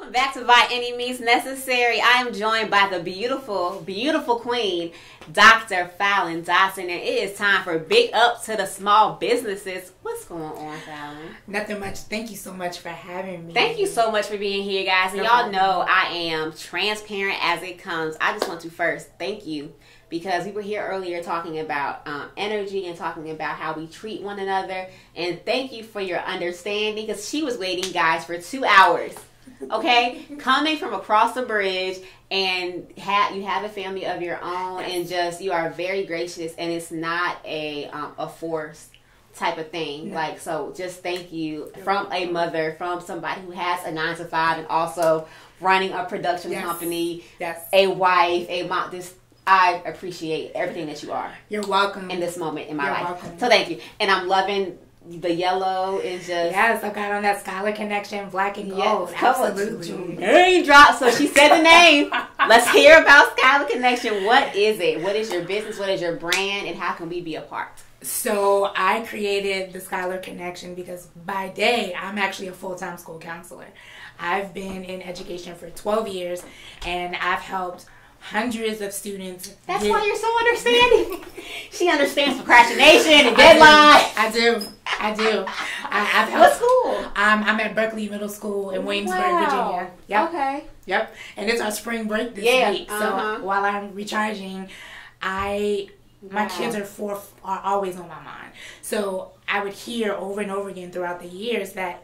Welcome back to By Any Means Necessary. I am joined by the beautiful, beautiful queen, Dr. Fallon Dodson, and it is time for Big Up to the Small Businesses. What's going on, Fallon? Nothing much. Thank you so much for having me. Thank you so much for being here, guys. And y'all know I am transparent as it comes. I just want to first thank you because we were here earlier talking about energy and talking about how we treat one another. And thank you for your understanding because she was waiting, guys, for 2 hours. Okay, coming from across the bridge, and you have a family of your own, and just you are very gracious, and it's not a force type of thing. Like, so just thank you from a mother, from somebody who has a 9-to-5 and also running a production company, a wife, a mom. I appreciate everything that you are. You're welcome. In this moment in my life. Welcome. So thank you, and I'm loving. The yellow is just... Yes, I got on that Scholar Connection, black and gold. Yes, absolutely. Name drop. So she said the name. Let's hear about Scholar Connection. What is it? What is your business? What is your brand? And how can we be a part? So I created the Scholar Connection because by day, I'm actually a full-time school counselor. I've been in education for 12 years, and I've helped hundreds of students. That's why you're so understanding. She understands procrastination and deadlines. I do. I've helped. What school? I'm at Berkeley Middle School in Waynesburg, Virginia. Yep. Okay. Yep. And it's our spring break this week. So while I'm recharging, my kids are always on my mind. So I would hear over and over again throughout the years that,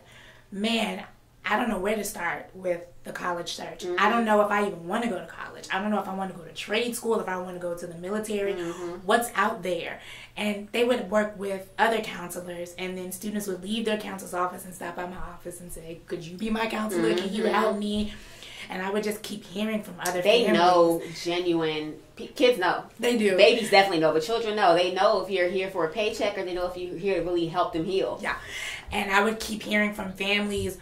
man, I don't know where to start with the college search. Mm-hmm. I don't know if I even want to go to college. I don't know if I want to go to trade school, if I want to go to the military. Mm-hmm. What's out there? And they would work with other counselors, and then students would leave their counselor's office and stop by my office and say, could you be my counselor? Mm-hmm. Can you help me? And I would just keep hearing from other families. They know genuine... Kids know. They do. Babies definitely know, but children know. They know if you're here for a paycheck, or they know if you're here to really help them heal. Yeah. And I would keep hearing from families,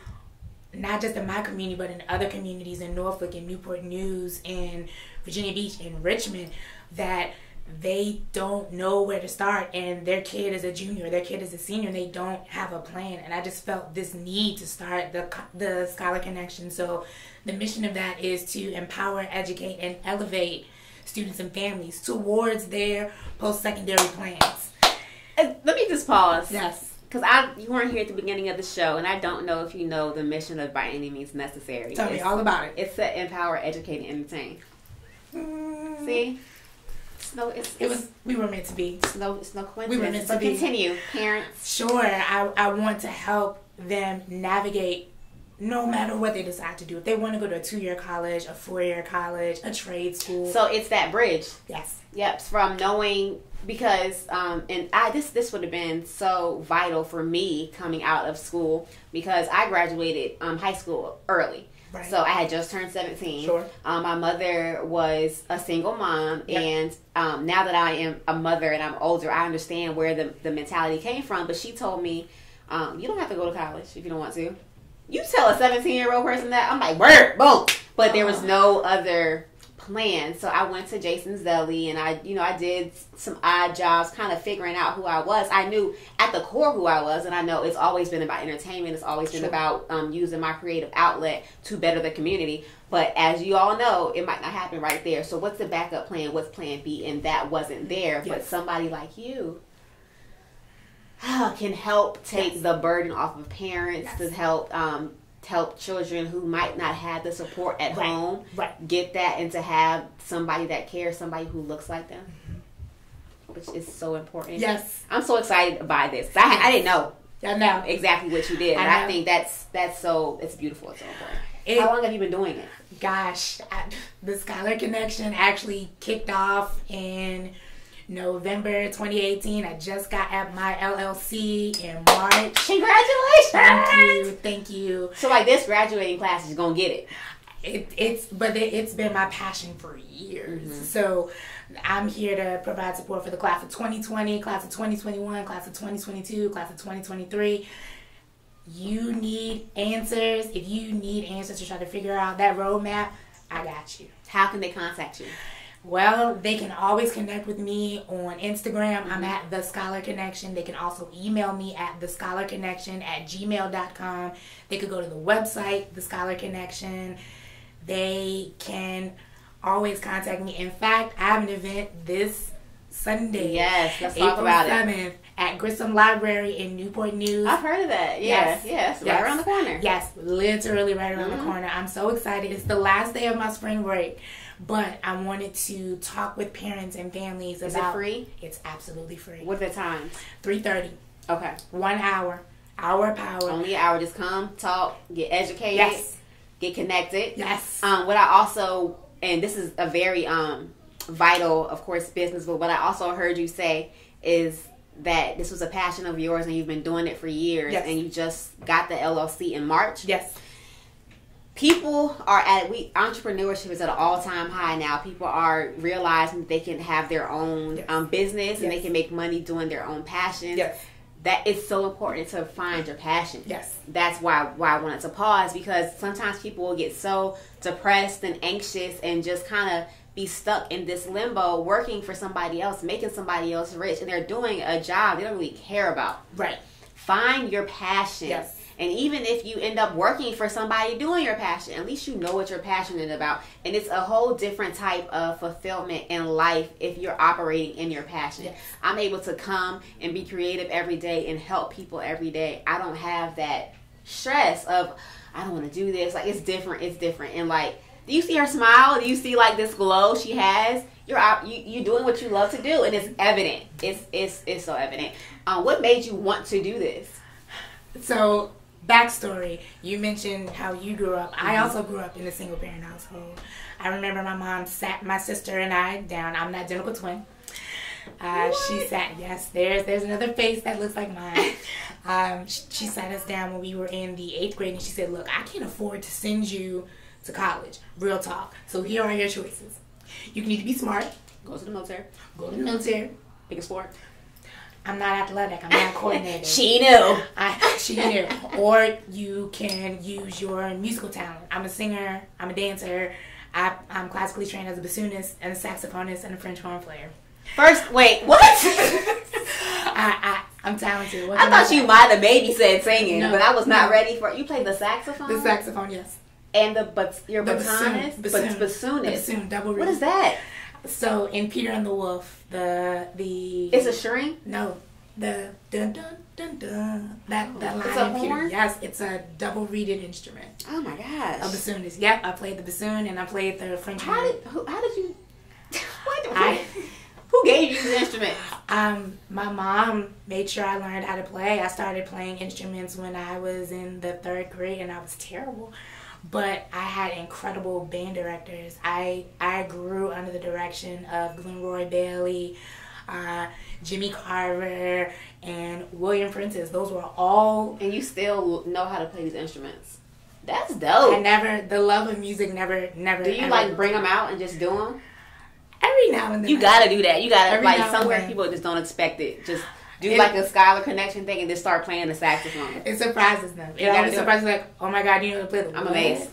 not just in my community, but in other communities in Norfolk, in Newport News, in Virginia Beach, in Richmond, that they don't know where to start, and their kid is a junior, their kid is a senior, and they don't have a plan. And I just felt this need to start the Scholar Connection. So the mission of that is to empower, educate, and elevate students and families towards their post-secondary plans. Let me just pause. Yes. Because you weren't here at the beginning of the show, and I don't know if you know the mission of By Any Means Necessary. Tell me all about it. It's to empower, educate, and entertain. See? We were meant to be. It's no coincidence. We were meant to be. Continue, parents. Sure. I want to help them navigate no matter what they decide to do. If they want to go to a 2-year college, a 4-year college, a trade school. So it's that bridge. Yes. Yep. From knowing... Because this would have been so vital for me coming out of school, because I graduated high school early. Right. So I had just turned 17. Sure. My mother was a single mom, and now that I am a mother and I'm older, I understand where the mentality came from. But she told me, you don't have to go to college if you don't want to. You tell a 17-year-old person that, I'm like, word, boom. But there was no other plan. So I went to Jason's Deli, and I did some odd jobs, kind of figuring out who I was. I knew at the core who I was, and I know it's always been about entertainment. It's always been about using my creative outlet to better the community. But as you all know, it might not happen right there. So what's the backup plan? What's plan B? And that wasn't there. Yes. But somebody like you can help take the burden off of parents, to help children who might not have the support at home get that, and to have somebody that cares, somebody who looks like them, which is so important. Yes. I'm so excited by this. I didn't know. I know exactly what you did. And I think that's so, it's beautiful. It's so important. How long have you been doing it? Gosh, the Scholar Connection actually kicked off in November 2018. I just got at my LLC in March. Congratulations! Thank you. So like this graduating class is gonna get it. It's been my passion for years. Mm-hmm. So I'm here to provide support for the class of 2020, class of 2021, class of 2022, class of 2023. You need answers. If you need answers to try to figure out that roadmap, I got you. How can they contact you? Well, they can always connect with me on Instagram. I'm at The Scholar Connection. They can also email me at thescholarconnection@gmail.com. They could go to the website, The Scholar Connection. They can always contact me. In fact, I have an event this Sunday. Yes, let's talk about April 7th at Grissom Library in Newport News. I've heard of that. Yes. Right around the corner. Yes, literally right around the corner. I'm so excited. It's the last day of my spring break, but I wanted to talk with parents and families about. Is it free? It's absolutely free. What are the times? 3:30. Okay. 1 hour. Hour of power. Only an hour. Just come, talk, get educated. Yes. Get connected. Yes. What I also, and this is a very vital, of course, business, but what I also heard you say is that this was a passion of yours and you've been doing it for years. Yes. And you just got the LLC in March. Yes. People are entrepreneurship is at an all-time high now. People are realizing that they can have their own business and they can make money doing their own passions. Yes. That it's so important to find your passion. Yes. That's why I wanted to pause, because sometimes people will get so depressed and anxious and just kind of be stuck in this limbo, working for somebody else, making somebody else rich, and they're doing a job they don't really care about. Right. Find your passion. Yes. And even if you end up working for somebody doing your passion, at least you know what you're passionate about. And it's a whole different type of fulfillment in life if you're operating in your passion. Yes. I'm able to come and be creative every day and help people every day. I don't have that stress of, I don't want to do this. Like, it's different. And like, do you see her smile? Do you see like this glow she has? You're doing what you love to do, and it's evident. It's so evident. What made you want to do this? So, backstory, you mentioned how you grew up. I also grew up in a single parent household. I remember my mom sat my sister and I down. I'm an identical twin. She sat, yes, there's another face that looks like mine. She sat us down when we were in the 8th grade, and she said, look, I can't afford to send you to college. Real talk. So here are your choices. You can either be smart. Go to the military. Pick a sport. I'm not athletic. I'm not coordinated. She knew. She knew. Or you can use your musical talent. I'm a singer. I'm a dancer. I'm classically trained as a bassoonist and a saxophonist and a French horn player. Wait, what? I'm talented. I thought you might have maybe said singing, but I was not ready for it. You played the saxophone? The saxophone, yes. And your bassoonist? Bassoon, double reed. What is that? So in Peter and the Wolf, the it's a string? No, the dun dun dun dun. That line. It's a in Peter. horn? Yes, it's a double reeded instrument. Oh my gosh! A bassoonist. Yep, I played the bassoon and I played the French horn. How did you? Who gave you the instrument? My mom made sure I learned how to play. I started playing instruments when I was in the 3rd grade, and I was terrible. But I had incredible band directors. I grew under the direction of Glenroy Bailey, Jimmy Carver, and William Prentice. Those were all... And you still know how to play these instruments. That's dope. The love of music never... Do you like bring them out and just do them? Every now and then. You gotta do that. You gotta, like, somewhere people just don't expect it. Just... Do like a Scholar Connection thing and just start playing the saxophone. It surprises them. It always surprises like, oh my God, you know how to play the... I'm amazed.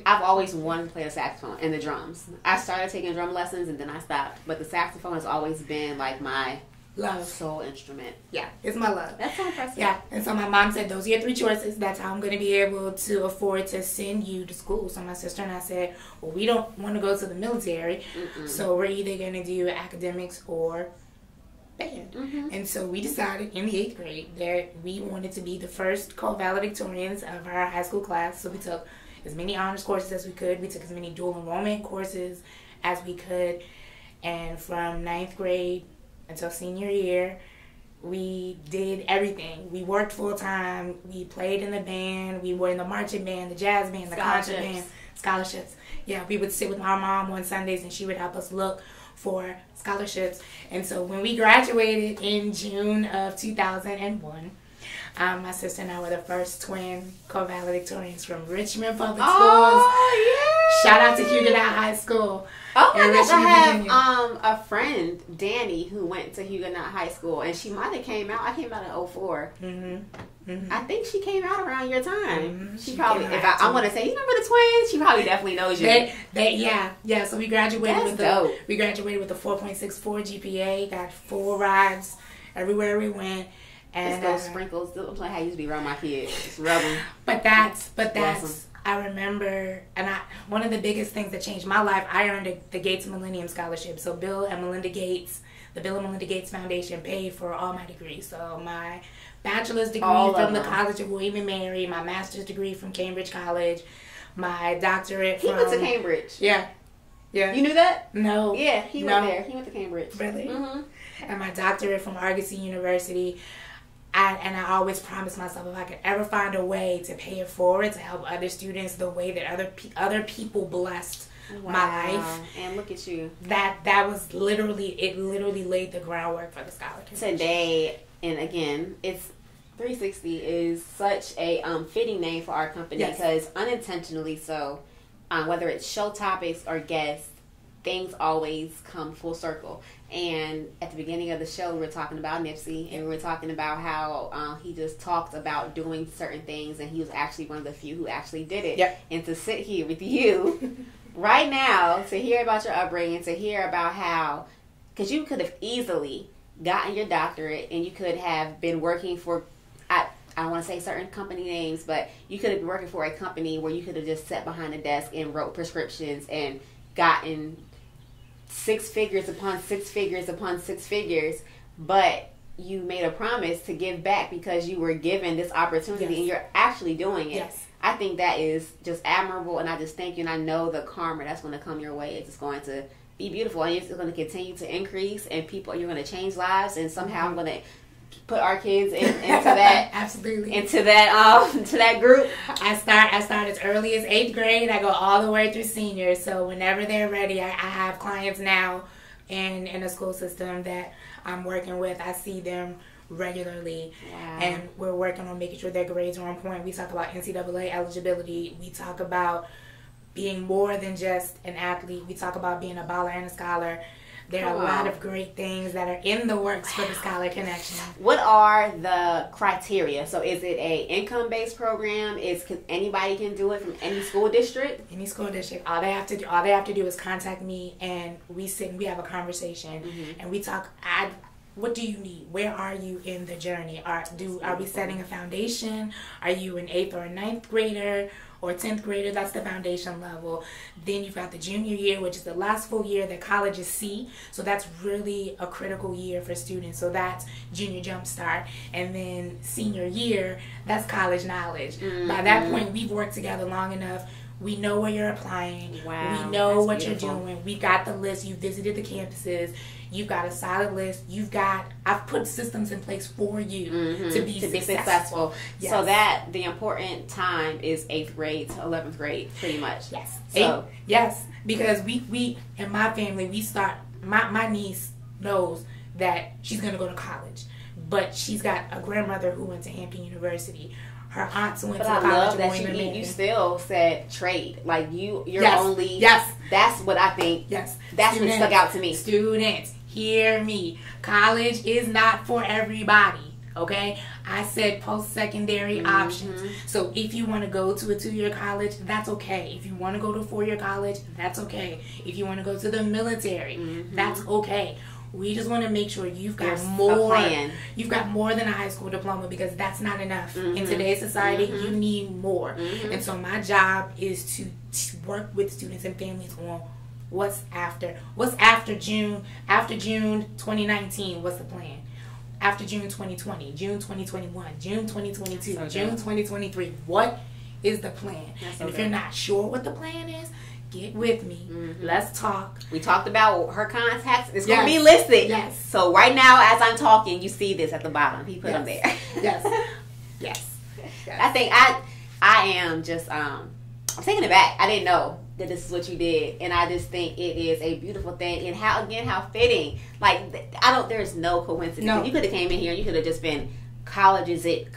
I've always wanted to play the saxophone and the drums. I started taking drum lessons and then I stopped. But the saxophone has always been like my love soul instrument. Yeah, it's my love. That's so impressive. Yeah, and so my mom said, those are your 3 choices. That's how I'm going to be able to afford to send you to school. So my sister and I said, well, we don't want to go to the military. So we're either going to do academics or... band. And so we decided in the 8th grade that we wanted to be the first co-valedictorians of our high school class. So we took as many honors courses as we could. We took as many dual enrollment courses as we could. And from 9th grade until senior year, we did everything. We worked full time. We played in the band. We were in the marching band, the jazz band, the concert band, scholarships. Yeah, we would sit with my mom on Sundays and she would help us look for scholarships. And so when we graduated in June of 2001, my sister and I were the first twin co-valedictorians from Richmond Public Schools. Oh, yeah! Shout out to Huguenot High School. Oh my gosh, I have a friend, Danny, who went to Huguenot High School, and she might have came out. I came out in 2004. I think she came out around your time. She probably, if I want to say, you remember the twins? She probably definitely knows you. Yeah. So we graduated with a 4.64 GPA. Got full rides everywhere we went. And those sprinkles. Look like how I used to be around my kids. Just rub them. But that's. I remember, and one of the biggest things that changed my life, I earned the Gates Millennium Scholarship. So Bill and Melinda Gates, the Bill and Melinda Gates Foundation paid for all my degrees. So my bachelor's degree from the College of William and Mary, my master's degree from Cambridge College, my doctorate from... He went to Cambridge. Yeah. You knew that? No. Yeah, he went there. He went to Cambridge. Really? Mm-hmm. And my doctorate from Argosy University. And I always promised myself if I could ever find a way to pay it forward to help other students the way that other people blessed my life. And look at you. That was literally laid the groundwork for the scholarship. Today, and again, it's 360 is such a fitting name for our company because unintentionally so, whether it's show topics or guests, things always come full circle. And at the beginning of the show, we were talking about Nipsey, and we were talking about how he just talked about doing certain things, and he was actually one of the few who actually did it. Yep. And to sit here with you right now, to hear about your upbringing, to hear about how, because you could have easily gotten your doctorate, and you could have been working for, I don't want to say certain company names, but you could have been working for a company where you could have just sat behind a desk and wrote prescriptions and gotten 6 figures upon 6 figures upon 6 figures, but you made a promise to give back because you were given this opportunity and you're actually doing it. Yes. I think that is just admirable, and I just thank you, and I know the karma that's going to come your way is just going to be beautiful, and it's going to continue to increase, and people, you're going to change lives, and somehow I'm going to put our kids into that absolutely into that group. I start as early as 8th grade. I go all the way through senior. So whenever they're ready, I have clients now in the school system that I'm working with. I see them regularly. Wow. And we're working on making sure their grades are on point. We talk about NCAA eligibility. We talk about being more than just an athlete. We talk about being a baller and a scholar. There are a lot of great things that are in the works for the Scholar Connection. What are the criteria? So is it a income-based program? Anybody can do it from any school district? Any school district. All they have to do is contact me, and we sit and we have a conversation, and we talk. What do you need? Where are you in the journey? Are we setting a foundation? Are you an 8th or a 9th grader? Or 10th grader, that's the foundation level. Then you've got the junior year, which is the last full year that colleges see. So that's really a critical year for students. So that's junior jumpstart. And then senior year, that's college knowledge. By that point, we've worked together long enough. We know where you're applying. Wow, we know what beautiful. you're doing. We've got the list. You've visited the campuses. You've got a solid list. I've put systems in place for you to be successful. Yes. So that the important time is 8th grade to 11th grade, pretty much. Yes. So yes, because we in my family, we start. My niece knows that she's going to go to college, but she's got a grandmother who went to Hampton University. Her aunts went to college. But I love that you still said trade. Like you're only. Yes. That's what I think. Yes. That's what stuck out to me. Students, hear me. College is not for everybody. Okay? I said post-secondary options. So if you want to go to a 2-year college, that's okay. If you want to go to a 4-year college, that's okay. If you want to go to the military, that's okay. We just want to make sure you've got more. You've got more than a high school diploma, because that's not enough. In today's society, you need more. And so my job is to work with students and families on what's after June. After June 2019, what's the plan? After June 2020, June 2021, June 2022, June 2023, what is the plan? And if you're not sure what the plan is, get with me. Let's talk. We talked about her contacts. It's going to be listed. Yes. So right now, as I'm talking, you see this at the bottom. He put them there. Yes. I think I am just I'm taking it back. I didn't know that this is what you did, and I just think it is a beautiful thing. And how fitting. Like there's no coincidence. No. You could have came in here and you could have just been college is it.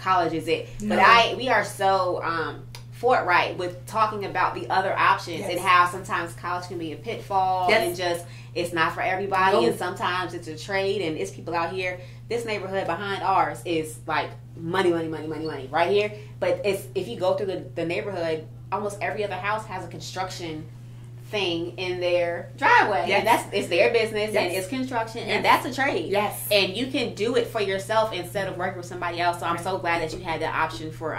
No. But we are so forthright with talking about the other options and how sometimes college can be a pitfall and just it's not for everybody and sometimes it's a trade and it's people out here. This neighborhood behind ours is like money right here. But if you go through the neighborhood, almost every other house has a construction thing in their driveway and it's their business and it's construction and that's a trade and you can do it for yourself instead of working with somebody else. So I'm so glad that you had the option for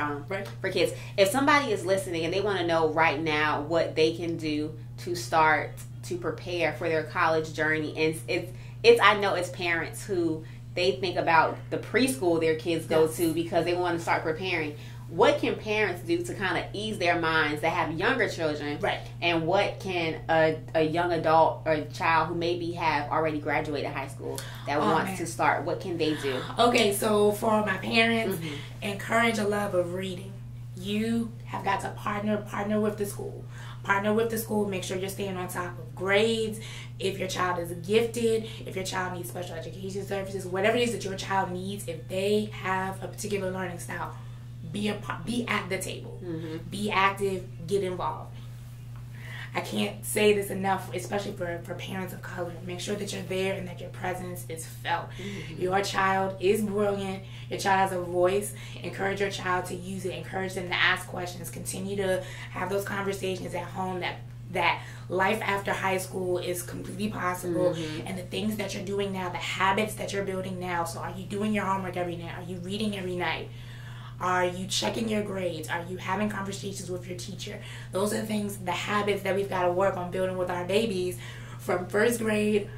kids. If somebody is listening and they want to know right now what they can do to start to prepare for their college journey, and it's I know it's parents who they think about the preschool their kids go to because they want to start preparing. What can parents do to kind of ease their minds that have younger children? Right. And what can a young adult or child who maybe have already graduated high school that wants to start, what can they do? Okay, so for my parents, encourage a love of reading. You have got to partner with the school. Partner with the school. Make sure you're staying on top of grades. If your child is gifted, if your child needs special education services, whatever it is that your child needs, if they have a particular learning style, be at the table. Be active, get involved. I can't say this enough, especially for parents of color. Make sure that you're there and that your presence is felt. Your child is brilliant. Your child has a voice. Encourage your child to use it. Encourage them to ask questions. Continue to have those conversations at home that life after high school is completely possible, and the things that you're doing now, the habits that you're building now. So are you doing your homework every night? Are you reading every night? Are you checking your grades? Are you having conversations with your teacher? Those are the things, the habits that we've got to work on building with our babies from first grade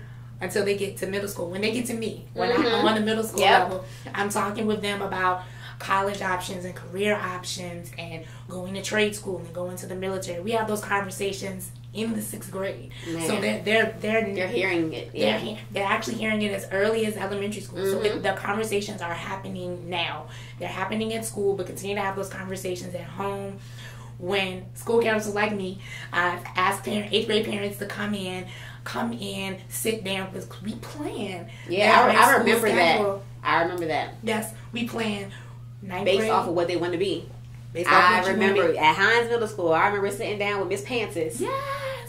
until they get to middle school. When they get to me, when I'm on the middle school level, I'm talking with them about college options and career options and going to trade school and going to the military. We have those conversations in the 6th grade. So they're hearing it. They're actually hearing it as early as elementary school. So the conversations are happening now. They're happening at school, but continue to have those conversations at home. When school counselors like me, I've asked 8th grade parents to come in, sit down, because we plan. I remember that. I remember that. Yes, we plan 9th grade. Based off of what they want to be. I remember at Hines Middle School, I remember sitting down with Miss Pantsis.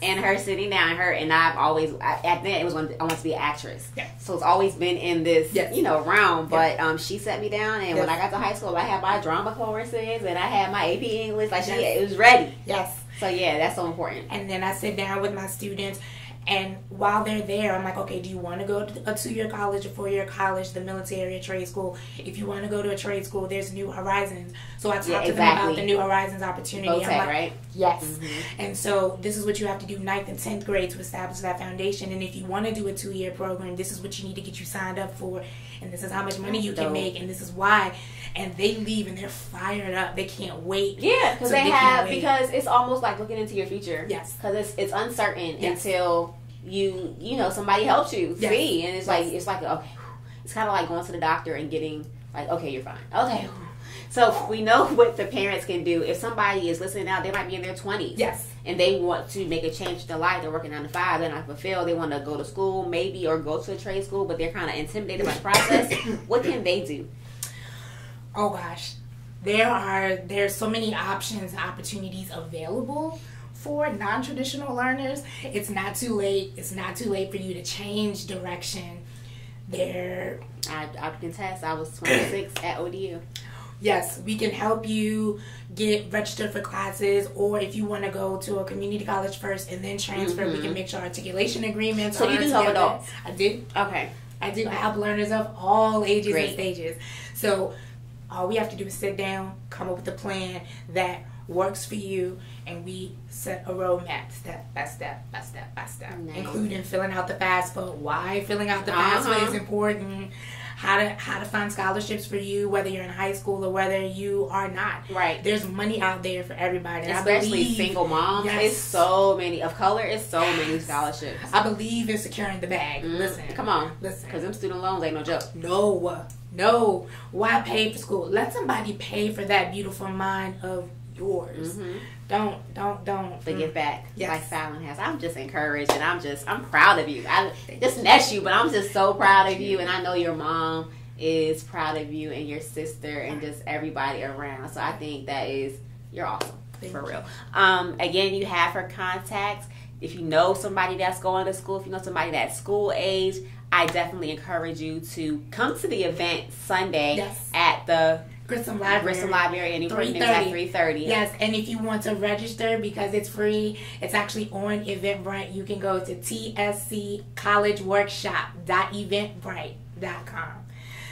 And her sitting down, and I've always, at then it was when I wanted to be an actress. So it's always been in this, realm. But she sat me down, and when I got to high school, I had my drama courses, and I had my AP English. Like, it was ready. So, that's so important. And then I sit down with my students, and while they're there, I'm like, okay, do you want to go to a 2-year college, a 4-year college, the military, a trade school? If you want to go to a trade school, there's New Horizons. So I talk to them about the New Horizons opportunity. I'm like, right? Yes. And so this is what you have to do 9th and 10th grade to establish that foundation. And if you want to do a 2-year program, this is what you need to get you signed up for. And this is how much money you can make. And this is why. And they leave and they're fired up. They can't wait. Yeah, because because it's almost like looking into your future. Yes. Because it's uncertain until you know somebody helps you see, and it's like okay, it's kind of like going to the doctor and getting like, okay, you're fine. Okay. So we know what the parents can do. If somebody is listening now, they might be in their 20s. Yes. And they want to make a change in their life. They're working 9 to 5. They're not fulfilled. They want to go to school maybe or go to a trade school, but they're kind of intimidated by the process. What can they do? Oh gosh, there's so many options and opportunities available for non-traditional learners. It's not too late. It's not too late for you to change direction. I can test. I was 26 at ODU. Yes, we can help you get registered for classes, or if you want to go to a community college first and then transfer, we can make sure articulation agreements. So you do help adults? I do. Okay. I do. I help learners of all ages and stages. So all we have to do is sit down, come up with a plan that works for you, and we set a roadmap step by step by step by step, including filling out the FAFSA. Why filling out the FAFSA is important. How to find scholarships for you, whether you're in high school or whether you are not. Right. There's money out there for everybody. And especially single moms. It's so many. Of color, it's so many scholarships. I believe in securing the bag. Listen. Come on. Listen. Because them student loans ain't no joke. No. Why pay for school? Let somebody pay for that beautiful mind of yours. Don't forget back. Like Fallon has. I'm just encouraged, and I'm proud of you. I just met you, but I'm just so proud of you, and I know your mom is proud of you, and your sister, and just everybody around. So I think you're awesome. For real. Again, you have her contacts. If you know somebody that's going to school, if you know somebody that's school age, I definitely encourage you to come to the event Sunday at the Grissom Library in Newport News at 3:30. Yes, and if you want to register, because it's free, it's actually on Eventbrite. You can go to tsccollegeworkshop.eventbrite.com.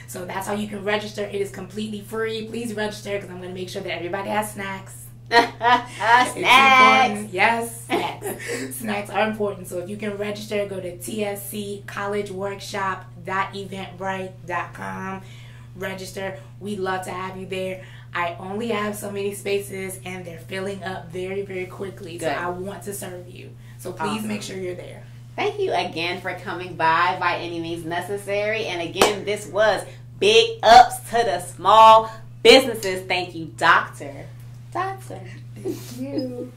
So that's how you can register. It is completely free. Please register, because I'm going to make sure that everybody has snacks. Snacks. Yes, snacks. Snacks are important. So if you can register, go to tsccollegeworkshop.eventbrite.com. Register. We'd love to have you there. I only have so many spaces, and they're filling up very, very quickly. Good. So I want to serve you. So please make sure you're there. Thank you again for coming by any means necessary. And again, this was Big Ups to the Small Businesses. Thank you, Dr. Dodson. Thank you.